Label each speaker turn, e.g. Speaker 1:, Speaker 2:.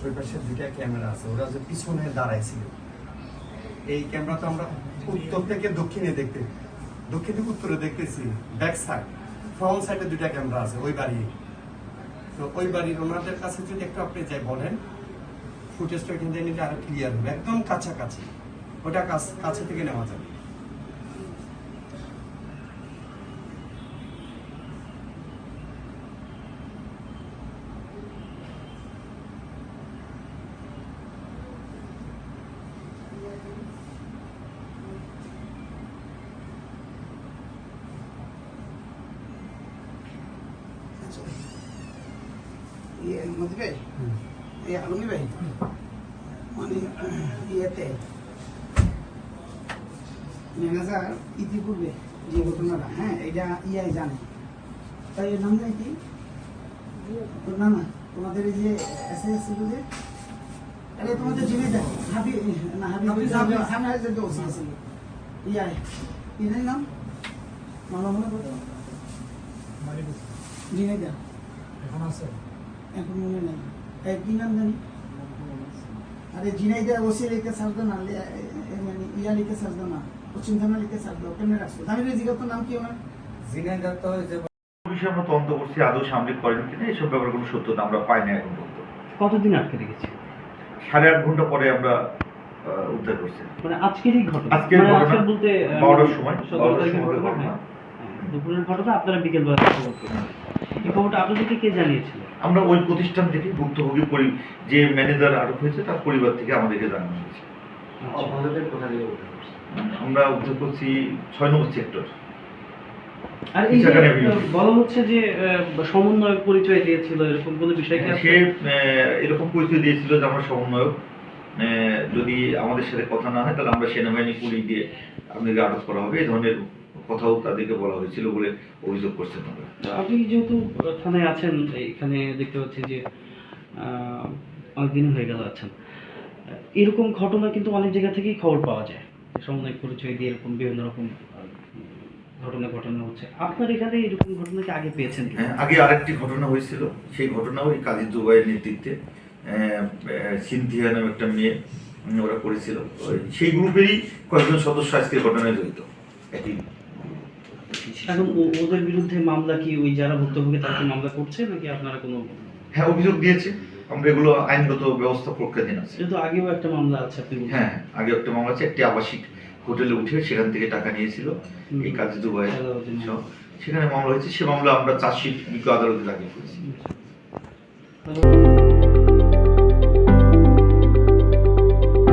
Speaker 1: ওই পাশে দুইটা ক্যামেরা আছে, ওরা যে পিছনে দাঁড়াইছিল। এই ক্যামেরা তো আমরা উত্তর থেকে দক্ষিণে দক্ষিণ থেকে উত্তরে দেখতেছি। ব্যাক সাইড, ফ্রন্ট সাইডে দুইটা ক্যামেরা আছে ওই বাড়ি। তো ওই বাড়ির ওনাদের কাছে যদি একটু আপনি যাই বলেন, ফুটেজটা এখান থেকে নিলে আরো ক্লিয়ার হবে, একদম কাছাকাছি, ওটা কাছে থেকে নেওয়া যাবে।
Speaker 2: আলমী ভাই মানে ইয়েতে ম্যানেজার ইতিপূর্বে যে ঘটনাটা, হ্যাঁ এটা ইয়াই জানে, তাই এর নাম জানি কি না না তোমাদের এই যে এসএস ছিল যে, আরে তোমাদের জিনে দেখ হাবি না হাবি সামনে যে দোষ আছে ইয়াই এর নাম মামলা মনে করতে জিনে দেখ এখন আছে, এখন মনে নেই কি নাম জানি। अरे जिनाइदा ওসি লিখে সারদো না, মানে ইয়া লিখে সারদো না, পশ্চিম থানা লিখে সারদো, কেমনে রাখছো জামিনের জিজ্ঞাসা নাম কি ওনার?
Speaker 1: জিনাইদা তো যে
Speaker 3: বিষয়ে আমরা তদন্ত করছি, আদৌ সামরিক করেন কিনা এসব ব্যাপারে কোনো সত্যতা আমরা পাই না এখন পর্যন্ত।
Speaker 4: কতদিন আটকে রেখেছি?
Speaker 3: 8.5 ঘন্টা পরে আমরা উদ্ধার করছি।
Speaker 4: মানে আজকেরই ঘটনা?
Speaker 3: আজকের ঘটনা
Speaker 4: বলতে
Speaker 3: 12টার সময় ঘটনা,
Speaker 4: দুপুরের ঘটনা আপনারা বিকেল বেলা খবর পেয়েছেন। এই খবরটা আপনাদেরকে কে জানিয়েছিল?
Speaker 3: আমরা ওই প্রতিষ্ঠান থেকে ভুক্তভোগী যে ম্যানেজার আটক হয়েছে তার পরিবার থেকে আমাদেরকে জানানো হয়েছে। আমরা উদ্ধার করছি 6 নম্বর সেক্টর।
Speaker 4: আর এই বলা হচ্ছে যে সমন্বয়ক পরিচয় দিয়েছিল, এরকম কোনো বিষয় কি আছে?
Speaker 3: সে এরকম পরিচয় দিয়েছিল যে আমরা সমন্বয়ক, যদি আমাদের সাথে কথা না হয় তাহলে আমরা সেনাবাহিনী পুলিশ দিয়ে আপনাদেরকে আটক করা হবে, এই ধরনের কথাও তাদেরকে বলা হয়েছিল বলে অভিযোগ করছেন।
Speaker 4: আপনি যেহেতু থানায় আছেন, এখানে দেখতে পাচ্ছি যে অনেকদিন হয়ে গেল আছেন, এরকম ঘটনা কিন্তু অনেক জায়গা থেকেই খবর পাওয়া যায়, সমন্বয়ক পরিচয় দিয়ে এরকম বিভিন্ন রকম ঘটনা হচ্ছে। আপনার এখানে এরকম ঘটনা কি আগে পেয়েছেন?
Speaker 3: হ্যাঁ, আগে আরেকটি ঘটনা হয়েছিল, সেই ঘটনাও এই কাজী জুবাইয়ের নেতৃত্বে সিনথিয়া নামে একটা মেয়ে ওরা করেছিল। সেই গ্রুপেরই কয়েকজন সদস্য আজকের ঘটনায় জড়িত। একই
Speaker 4: এখন ওদের বিরুদ্ধে মামলা কি ওই যারা ভুক্তভোগী তারা মামলা করছে নাকি আপনারা কোনো?
Speaker 3: হ্যাঁ, অভিযোগ দিয়েছে, আমরা এগুলো আইনগত ব্যবস্থা প্রক্রিয়াধীন আছে।
Speaker 4: যেহেতু আগেও একটা মামলা আছে আপনি?
Speaker 3: হ্যাঁ, আগে একটা মামলা আছে, একটি আবাসিক হোটেলে উঠে সেখান থেকে টাকা নিয়েছিল এই কাজী জুবাইর, সেখানে মামলা হয়েছে। সে মামলা আমরা চার্জশিট আদালতে দাখিল করেছি।